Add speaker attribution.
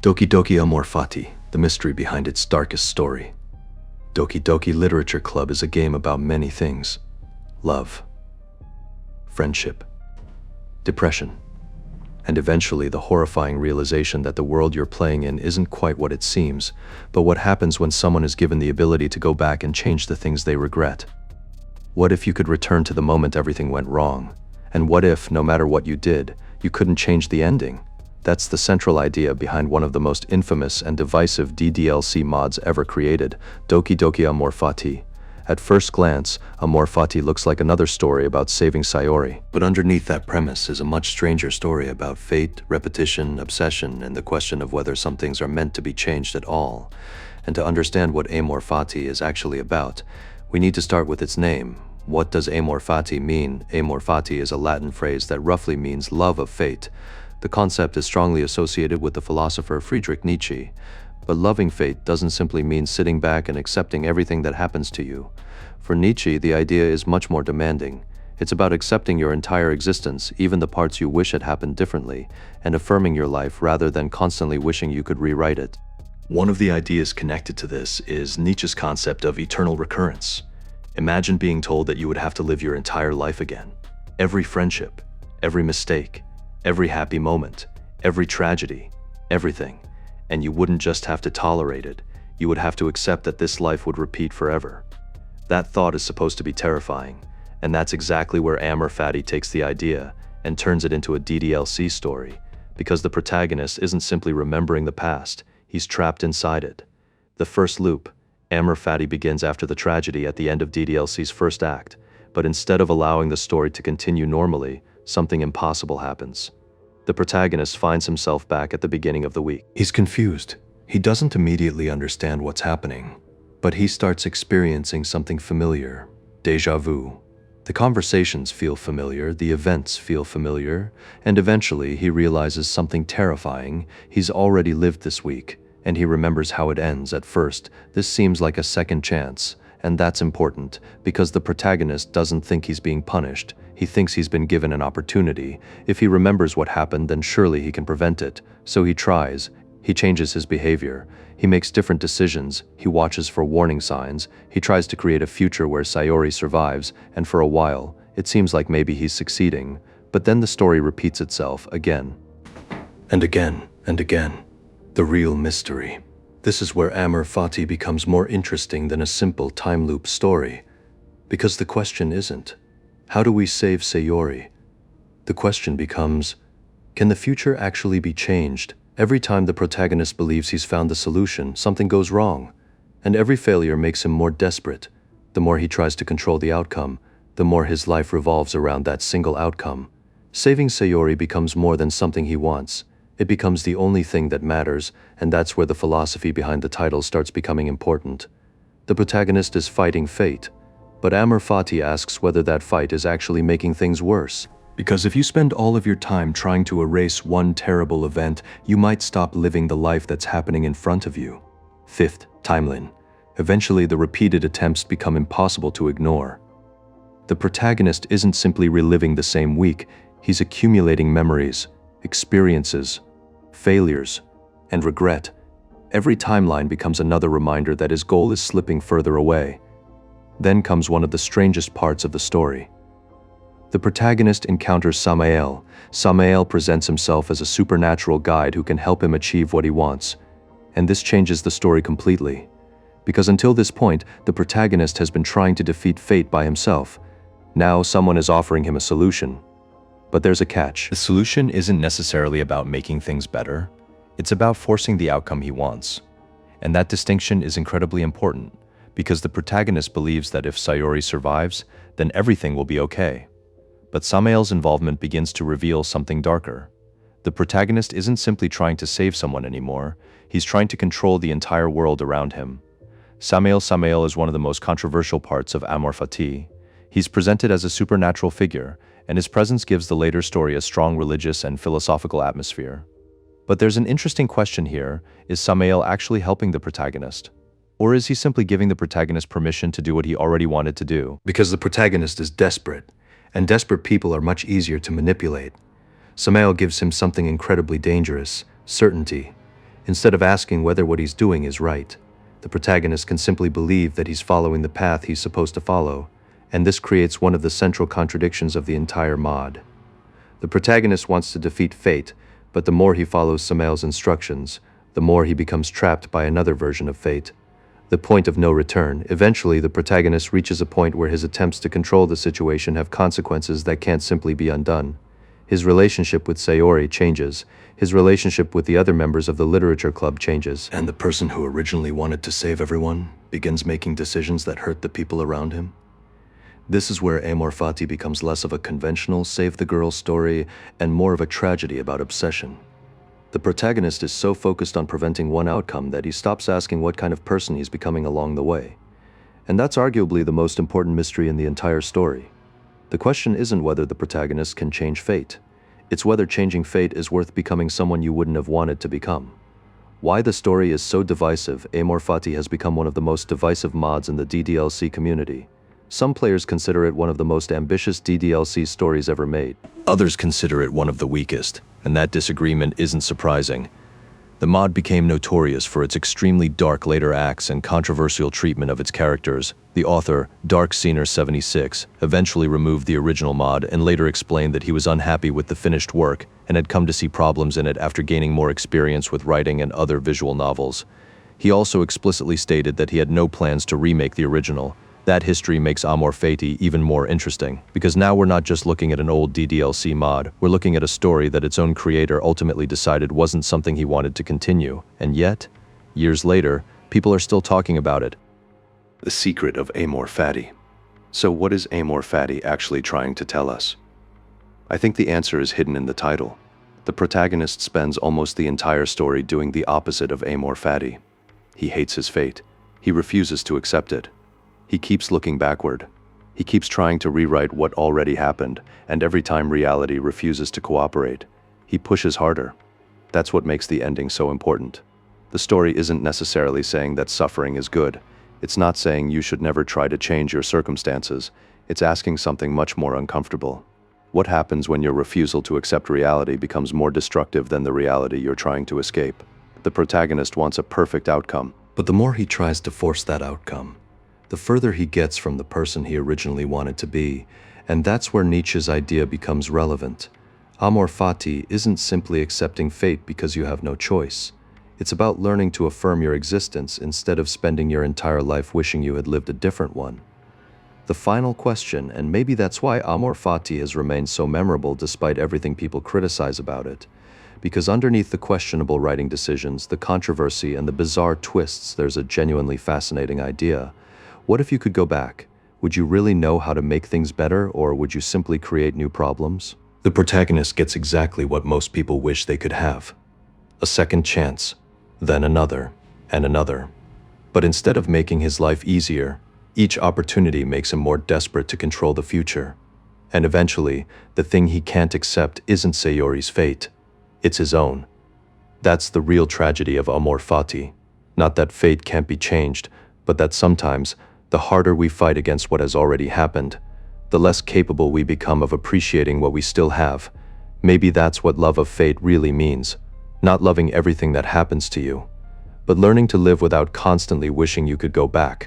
Speaker 1: Doki Doki Amor Fati, the mystery behind its darkest story. Doki Doki Literature Club is a game about many things: love, friendship, depression, and eventually the horrifying realization that the world you're playing in isn't quite what it seems, but what happens when someone is given the ability to go back and change the things they regret. What if you could return to the moment everything went wrong? And what if, no matter what you did, you couldn't change the ending? That's the central idea behind one of the most infamous and divisive DDLC mods ever created, Doki Doki Amor Fati. At first glance, Amor Fati looks like another story about saving Sayori. But underneath that premise is a much stranger story about fate, repetition, obsession, and the question of whether some things are meant to be changed at all. And to understand what Amor Fati is actually about, we need to start with its name. What does Amor Fati mean? Amor Fati is a Latin phrase that roughly means love of fate. The concept is strongly associated with the philosopher Friedrich Nietzsche. But loving fate doesn't simply mean sitting back and accepting everything that happens to you. For Nietzsche, the idea is much more demanding. It's about accepting your entire existence, even the parts you wish had happened differently, and affirming your life rather than constantly wishing you could rewrite it. One of the ideas connected to this is Nietzsche's concept of eternal recurrence. Imagine being told that you would have to live your entire life again. Every friendship, every mistake, every happy moment, every tragedy, everything. And you wouldn't just have to tolerate it, you would have to accept that this life would repeat forever. That thought is supposed to be terrifying, and that's exactly where Amor Fati takes the idea and turns it into a DDLC story, because the protagonist isn't simply remembering the past, he's trapped inside it. The first loop, Amor Fati, begins after the tragedy at the end of DDLC's first act, but instead of allowing the story to continue normally, something impossible happens. The protagonist finds himself back at the beginning of the week. He's confused. He doesn't immediately understand what's happening, but he starts experiencing something familiar, déjà vu. The conversations feel familiar, the events feel familiar, and eventually he realizes something terrifying. He's already lived this week, and he remembers how it ends. At first, this seems like a second chance, and that's important, because the protagonist doesn't think he's being punished. He thinks he's been given an opportunity. If he remembers what happened, then surely he can prevent it. So he tries. He changes his behavior. He makes different decisions. He watches for warning signs. He tries to create a future where Sayori survives, and for a while, it seems like maybe he's succeeding. But then the story repeats itself again. And again, and again. The real mystery. This is where Amor Fati becomes more interesting than a simple time loop story. Because the question isn't, how do we save Sayori? The question becomes, can the future actually be changed? Every time the protagonist believes he's found the solution, something goes wrong. And every failure makes him more desperate. The more he tries to control the outcome, the more his life revolves around that single outcome. Saving Sayori becomes more than something he wants. It becomes the only thing that matters, and that's where the philosophy behind the title starts becoming important. The protagonist is fighting fate, but Amor Fati asks whether that fight is actually making things worse. Because if you spend all of your time trying to erase one terrible event, you might stop living the life that's happening in front of you. Fifth, timeline. Eventually, the repeated attempts become impossible to ignore. The protagonist isn't simply reliving the same week, he's accumulating memories, experiences, failures, and regret. Every timeline becomes another reminder that his goal is slipping further away. Then comes one of the strangest parts of the story. The protagonist encounters Samiel. Samiel presents himself as a supernatural guide who can help him achieve what he wants. And this changes the story completely. Because until this point, the protagonist has been trying to defeat fate by himself. Now someone is offering him a solution. But there's a catch. The solution isn't necessarily about making things better. It's about forcing the outcome he wants. And that distinction is incredibly important, because the protagonist believes that if Sayori survives, then everything will be okay. But Samiel's involvement begins to reveal something darker. The protagonist isn't simply trying to save someone anymore, he's trying to control the entire world around him. Samiel is one of the most controversial parts of Amor Fati. He's presented as a supernatural figure, and his presence gives the later story a strong religious and philosophical atmosphere. But there's an interesting question here: is Samiel actually helping the protagonist? Or is he simply giving the protagonist permission to do what he already wanted to do? Because the protagonist is desperate, and desperate people are much easier to manipulate. Samiel gives him something incredibly dangerous: certainty. Instead of asking whether what he's doing is right, the protagonist can simply believe that he's following the path he's supposed to follow, and this creates one of the central contradictions of the entire mod. The protagonist wants to defeat fate, but the more he follows Samiel's instructions, the more he becomes trapped by another version of fate. The point of no return. Eventually, the protagonist reaches a point where his attempts to control the situation have consequences that can't simply be undone. His relationship with Sayori changes. His relationship with the other members of the literature club changes. And the person who originally wanted to save everyone begins making decisions that hurt the people around him. This is where Amor Fati becomes less of a conventional save-the-girl story and more of a tragedy about obsession. The protagonist is so focused on preventing one outcome that he stops asking what kind of person he's becoming along the way. And that's arguably the most important mystery in the entire story. The question isn't whether the protagonist can change fate. It's whether changing fate is worth becoming someone you wouldn't have wanted to become. Why the story is so divisive. Amor Fati has become one of the most divisive mods in the DDLC community. Some players consider it one of the most ambitious DDLC stories ever made. Others consider it one of the weakest, and that disagreement isn't surprising. The mod became notorious for its extremely dark later acts and controversial treatment of its characters. The author, DarkScener76, eventually removed the original mod and later explained that he was unhappy with the finished work and had come to see problems in it after gaining more experience with writing and other visual novels. He also explicitly stated that he had no plans to remake the original. That history makes Amor Fati even more interesting, because now we're not just looking at an old DDLC mod, we're looking at a story that its own creator ultimately decided wasn't something he wanted to continue, and yet, years later, people are still talking about it. The secret of Amor Fati. So what is Amor Fati actually trying to tell us? I think the answer is hidden in the title. The protagonist spends almost the entire story doing the opposite of Amor Fati. He hates his fate. He refuses to accept it. He keeps looking backward. He keeps trying to rewrite what already happened, and every time reality refuses to cooperate, he pushes harder. That's what makes the ending so important. The story isn't necessarily saying that suffering is good. It's not saying you should never try to change your circumstances. It's asking something much more uncomfortable. What happens when your refusal to accept reality becomes more destructive than the reality you're trying to escape? The protagonist wants a perfect outcome, but the more he tries to force that outcome, the further he gets from the person he originally wanted to be, and that's where Nietzsche's idea becomes relevant. Amor Fati isn't simply accepting fate because you have no choice. It's about learning to affirm your existence instead of spending your entire life wishing you had lived a different one. The final question, and maybe that's why Amor Fati has remained so memorable despite everything people criticize about it, because underneath the questionable writing decisions, the controversy, and the bizarre twists, there's a genuinely fascinating idea. What if you could go back? Would you really know how to make things better, or would you simply create new problems? The protagonist gets exactly what most people wish they could have. A second chance, then another, and another. But instead of making his life easier, each opportunity makes him more desperate to control the future. And eventually, the thing he can't accept isn't Sayori's fate. It's his own. That's the real tragedy of Amor Fati. Not that fate can't be changed, but that sometimes, the harder we fight against what has already happened, the less capable we become of appreciating what we still have. Maybe that's what love of fate really means. Not loving everything that happens to you, but learning to live without constantly wishing you could go back.